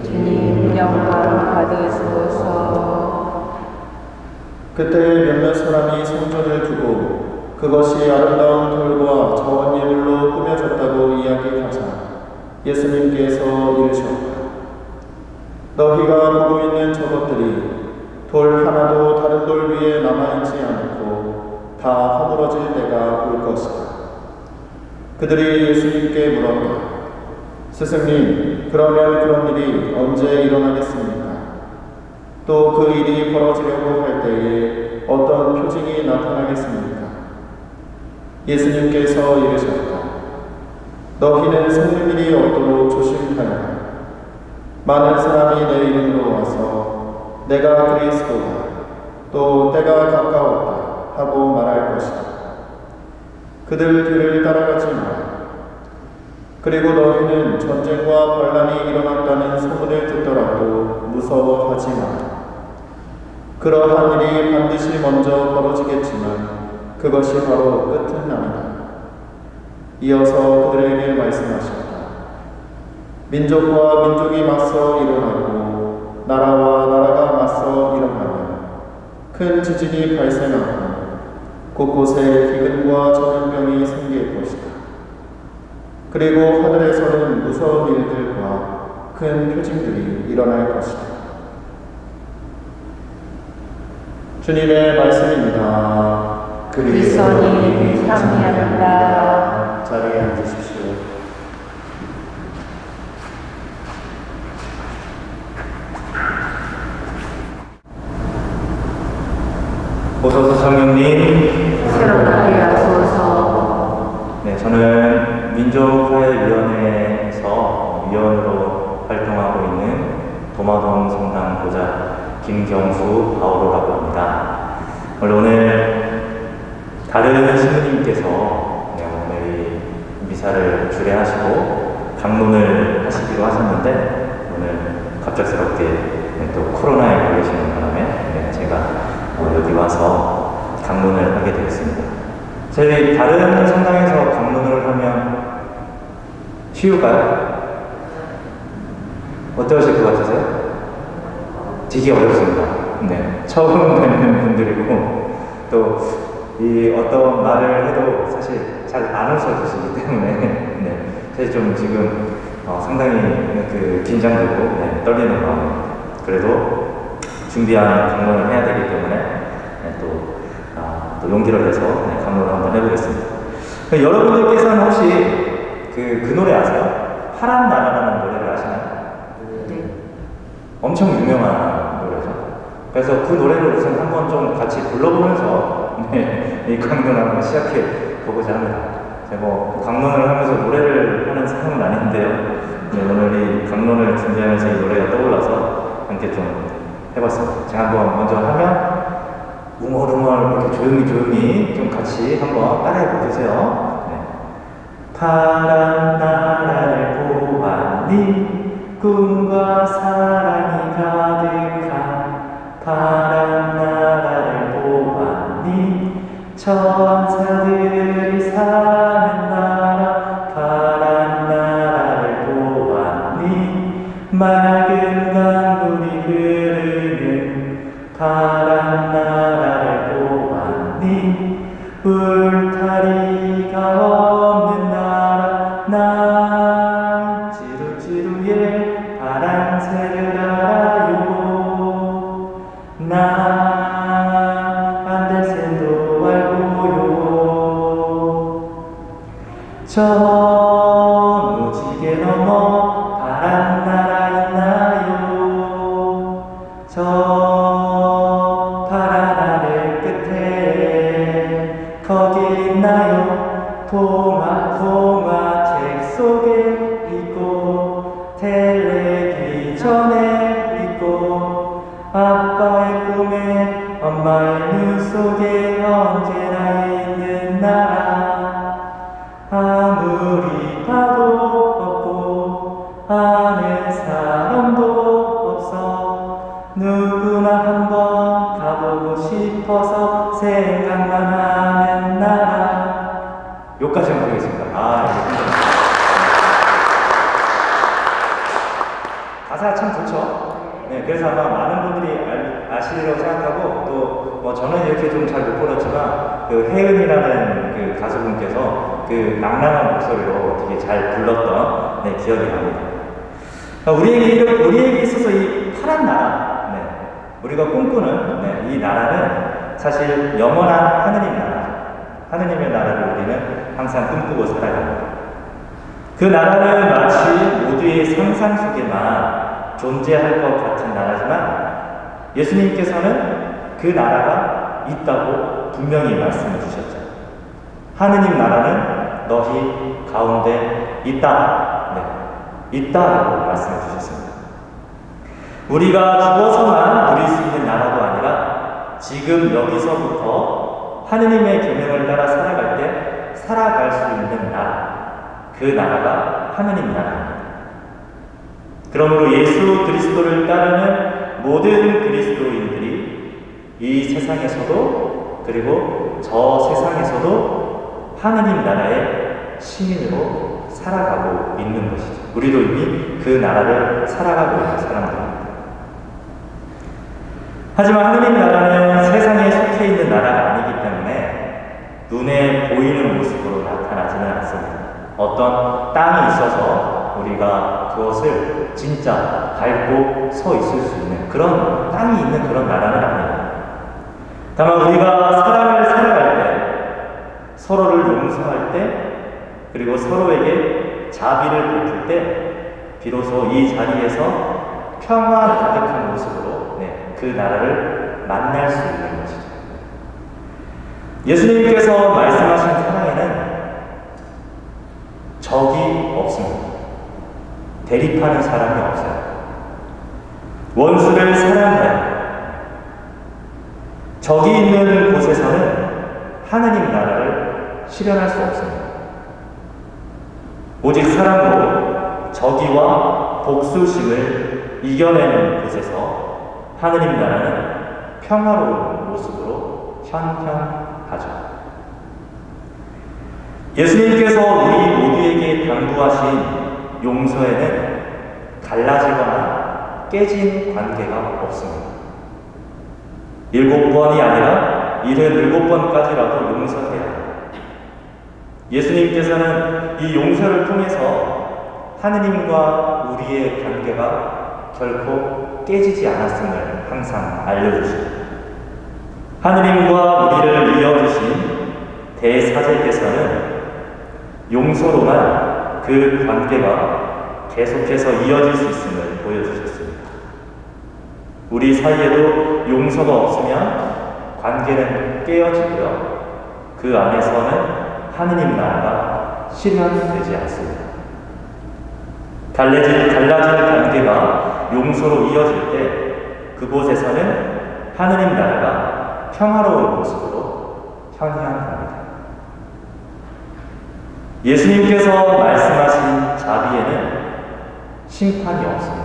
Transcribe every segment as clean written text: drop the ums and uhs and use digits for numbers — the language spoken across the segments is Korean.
주님 영광 받으소서. 그때 몇몇 사람이 성전을 두고 그것이 아름다운 돌과 저온 예물로 꾸며졌다고 이야기하자 예수님께서 이르셨다. 너희가 보고 있는 저것들이 돌 하나도 다른 돌 위에 남아있지 않고 다 허물어질 때가 올 것이다. 그들이 예수님께 물었다. 스승님, 그러면 그런 일이 언제 일어나겠습니까? 또 그 일이 벌어지려고 할 때에 어떤 표징이 나타나겠습니까? 예수님께서 이르셨다. 너희는 속는 일이 없도록 조심하여라. 많은 사람이 내 이름으로 와서 내가 그리스도다, 또 때가 가까웠다 하고 말할 것이다. 그들 뒤를 따라가지 마라. 그리고 너희는 전쟁과 반란이 일어났다는 소문을 듣더라도 무서워하지 마라. 그러한 일이 반드시 먼저 벌어지겠지만 그것이 바로 끝은 아니다. 이어서 그들에게 말씀하셨다. 민족과 민족이 맞서 일어나고 나라와 나라가 맞서 일어나면 큰 지진이 발생하고 곳곳에 기근과 전염병이 생길 것이다. 그리고 하늘에서는 무서운 일들과 큰 표징들이 일어날 것이다. 주님의 말씀입니다. 그리스도님 참여합니다. 자리에 앉으십시오. 오소서 성령님, 새롭게 하소서. 네, 저는 민족화해위원회에서 위원으로 활동하고 있는 도마동 성당 보좌 김경수 바오로라고 합니다. 오늘 다른 신부님께서 오늘 미사를 주례하시고 강론을 하시기로 하셨는데 오늘 갑작스럽게 또 코로나에 걸리시는 바람에 제가 여기 와서 강론을 하게 되었습니다. 저희 다른 성당에서 강론을 하면 쉬울까요? 어떠실 것 같으세요? 되게 어렵습니다. 네, 처음 뵙는 분들이고 또 이 어떤 말을 해도 사실 잘 안 웃어주시기 때문에 네, 사실 좀 지금 상당히 긴장되고 떨리는 마음입니다. 그래도 준비한 강론을 해야 되기 때문에 또 용기를 내서 강론을 한번 해보겠습니다. 여러분들께서는 혹시 그 노래 아세요? 파란 나라라는 노래를 아시나요? 네. 엄청 유명한 노래죠. 그래서 그 노래를 우선 한번 좀 같이 불러보면서 이 강론을 한번 시작해 보고자 합니다. 제가 강론을 하면서 노래를 하는 사람은 아닌데요. 오늘 이 강론을 준비하면서 이 노래가 떠올라서 함께 좀 해봤습니다. 제가 한번 먼저 하면 우멀우멀 이렇게 조용히 좀 같이 한번 따라해 보세요. 네. 파란 나라를 보았니? 꿈과 사랑이 가득한 파란 나라를 보았니? 천사들이 사는 나라 파란 나라를 보았니? 맑은 강물이 흐르는 파란 나라를 보았니? 울타리가 없는 나라 난 지루지루의 파란새를 알아요. 난 안될셈도 알고요. 저 무지개 넘어 파란 나라 있나요? 저 파란 하늘 끝에 거기 있나요? 동화책 속에 있고 텔레비전에 있고 아빠의 꿈에 엄마의 눈 속에 언제나 있는 나라 아무리 봐도 없고 아는 사람도 없어 누구나 한번 가보고 싶어서 생각만 하는 나라. 여기까지만 하겠습니다. 가사 참 좋죠. 네, 그래서 아마 많은 분들이 아시리라고 생각하고 또 뭐 저는 이렇게 좀 잘 못 불렀지만 그 혜은이라는 그 가수분께서 그 낭랑한 목소리로 되게 잘 불렀던 네, 기억이 납니다. 우리에게 있어서 이 파란 나라, 네, 우리가 꿈꾸는 네, 이 나라는 사실 영원한 하느님 나라, 하느님의 나라를 우리는 항상 꿈꾸고 살아갑니다. 그 나라는 마치 모두의 상상 속에만 존재할 것 같은 나라지만 예수님께서는 그 나라가 있다고 분명히 말씀해 주셨죠. 하느님 나라는 너희 가운데 있다. 네, 있다라고 말씀해 주셨습니다. 우리가 죽어서만 누릴 수 있는 나라도 아니라 지금 여기서부터 하느님의 계명을 따라 살아갈 때 살아갈 수 있는 나라, 그 나라가 하느님 나라입니다. 그러므로 예수 그리스도를 따르는 모든 그리스도인들이 이 세상에서도 그리고 저 세상에서도 하느님 나라의 시민으로 살아가고 있는 것이죠. 우리도 이미 그 나라를 살아가고 있는 사람들입니다. 하지만 하느님 나라는 세상에 속해 있는 나라가 아니기 때문에 눈에 보이는 모습으로 나타나지는 않습니다. 어떤 땅이 있어서 우리가 그것을 진짜 밟고 서 있을 수 있는 그런 땅이 있는 그런 나라는 아닙니다. 다만 우리가 사랑을 살아갈 때, 서로를 용서할 때, 그리고 서로에게 자비를 베풀 때 비로소 이 자리에서 평화 가득한 모습으로 네, 그 나라를 만날 수 있는 것이죠. 예수님께서 말씀하신 사랑에는 적이 없습니다. 대립하는 사람이 없어요. 원수를 사랑해요. 적이 있는 곳에서는 하느님 나라를 실현할 수 없습니다. 오직 사랑으로 적의와 복수심을 이겨내는 곳에서 하느님 나라는 평화로운 모습으로 현현하죠. 예수님께서 우리 모두에게 당부하신 용서에는 갈라지거나 깨진 관계가 없습니다. 7번이 아니라 77번까지라도 용서해야 합니다. 예수님께서는 이 용서를 통해서 하느님과 우리의 관계가 결코 깨지지 않았음을 항상 알려주십니다. 하느님과 우리를 이어주신 대사제께서는 용서로만 그 관계가 계속해서 이어질 수 있음을 보여주셨습니다. 우리 사이에도 용서가 없으면 관계는 깨어지고요. 그 안에서는 하느님 나라가 실현되지 않습니다. 달라진 관계가 용서로 이어질 때 그곳에서는 하느님 나라가 평화로운 모습으로 현현합니다. 예수님께서 말씀하신 자비에는 심판이 없습니다.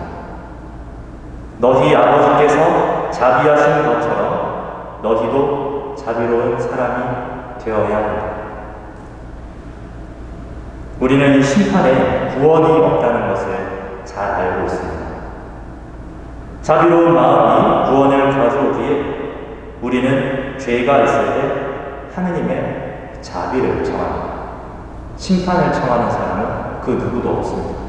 너희 아버지께서 자비하신 것처럼 너희도 자비로운 사람이 되어야 합니다. 우리는 이 심판에 구원이 없다는 것을 잘 알고 있습니다. 자비로운 마음이 구원을 가져오기에 우리는 죄가 있을 때 하느님의 자비를 청합니다. 심판을 청하는 사람은 그 누구도 없습니다.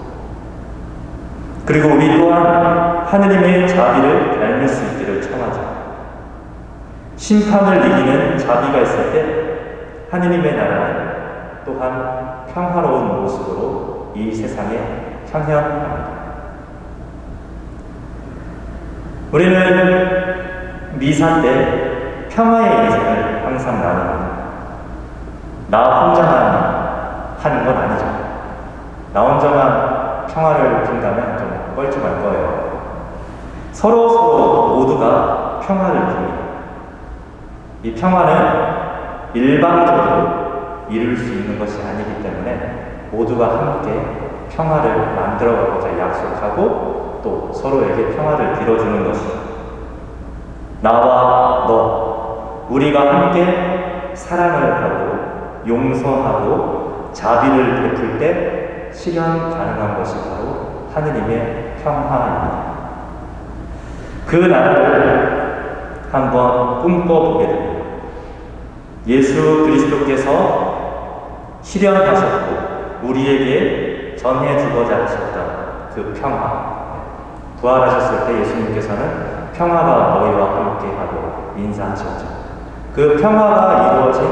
그리고 우리 또한 하느님의 자비를 닮을 수 있기를 청하죠. 심판을 이기는 자비가 있을 때 하느님의 나라는 또한 평화로운 모습으로 이 세상에 현현합니다. 우리는 미사 때 평화의 인생을 항상 나눕니다. 나 혼자만 하는 건 아니죠. 나 혼자만 평화를 빈다면 좀 뻘쭘할 거예요. 서로 모두가 평화를 빕니다. 이 평화는 일방적으로 이룰 수 있는 것이 아니기 때문에 모두가 함께 평화를 만들어가고자 약속하고 또 서로에게 평화를 빌어주는 것이죠. 나와 너, 우리가 함께 사랑을 하고 용서하고 자비를 베풀 때 실현 가능한 것이 바로 하느님의 평화입니다. 그 나라를 한번 꿈꿔보게 됩니다. 예수 그리스도께서 실현하셨고 우리에게 전해주고자 하셨던 그 평화. 부활하셨을 때 예수님께서는 평화가 너희와 함께하고 인사하셨죠. 그 평화가 이루어진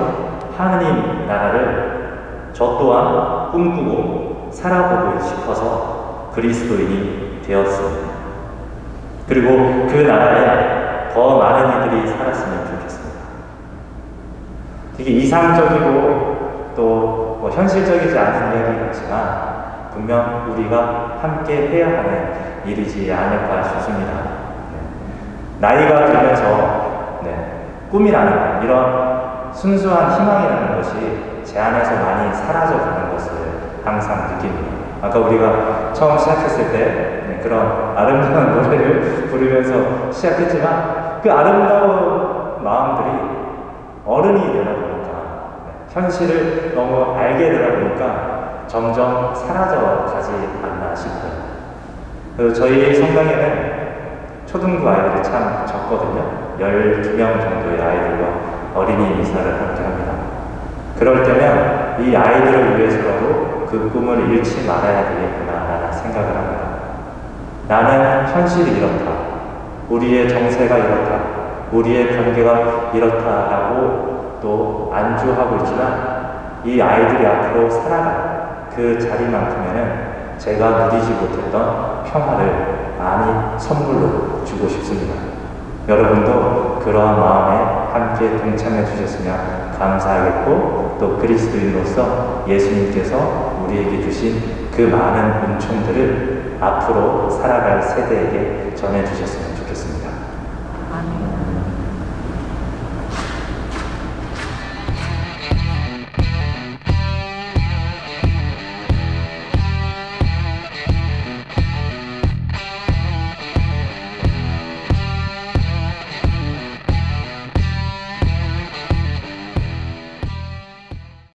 하느님 나라를 저 또한 꿈꾸고 살아보고 싶어서 그리스도인이 되었습니다. 그리고 그 나라에 더 많은 이들이 살았으면 좋겠습니다. 되게 이상적이고 또 뭐 현실적이지 않은 이야기 같지만 분명 우리가 함께 해야 하는 일이지 않을까 싶습니다. 나이가 들면서 꿈이라는 이런 순수한 희망이라는 것이 제 안에서 많이 사라져가는 것을 항상 느낍니다. 아까 우리가 처음 시작했을 때 그런 아름다운 노래를 부르면서 시작했지만 그 아름다운 마음들이 어른이 되다 보니까 현실을 너무 알게 되다 보니까 점점 사라져 가지 않나 싶어요. 그래서 저희 성당에는 초등부 아이들이 참 적거든요. 12명 정도의 아이들과 어린이 미사를 함께 합니다. 그럴 때면 이 아이들을 위해서라도 그 꿈을 잃지 말아야 되겠구나라는 생각을 합니다. 나는 현실이 이렇다. 우리의 정세가 이렇다. 우리의 관계가 이렇다라고 또 안주하고 있지만 이 아이들이 앞으로 살아갈 그 자리만큼에는 제가 누리지 못했던 평화를 많이 선물로 주고 싶습니다. 여러분도 그러한 마음에 함께 동참해 주셨으면 감사하겠고 또 그리스도인으로서 예수님께서 우리에게 주신 그 많은 은총들을 앞으로 살아갈 세대에게 전해 주셨으면 좋겠습니다.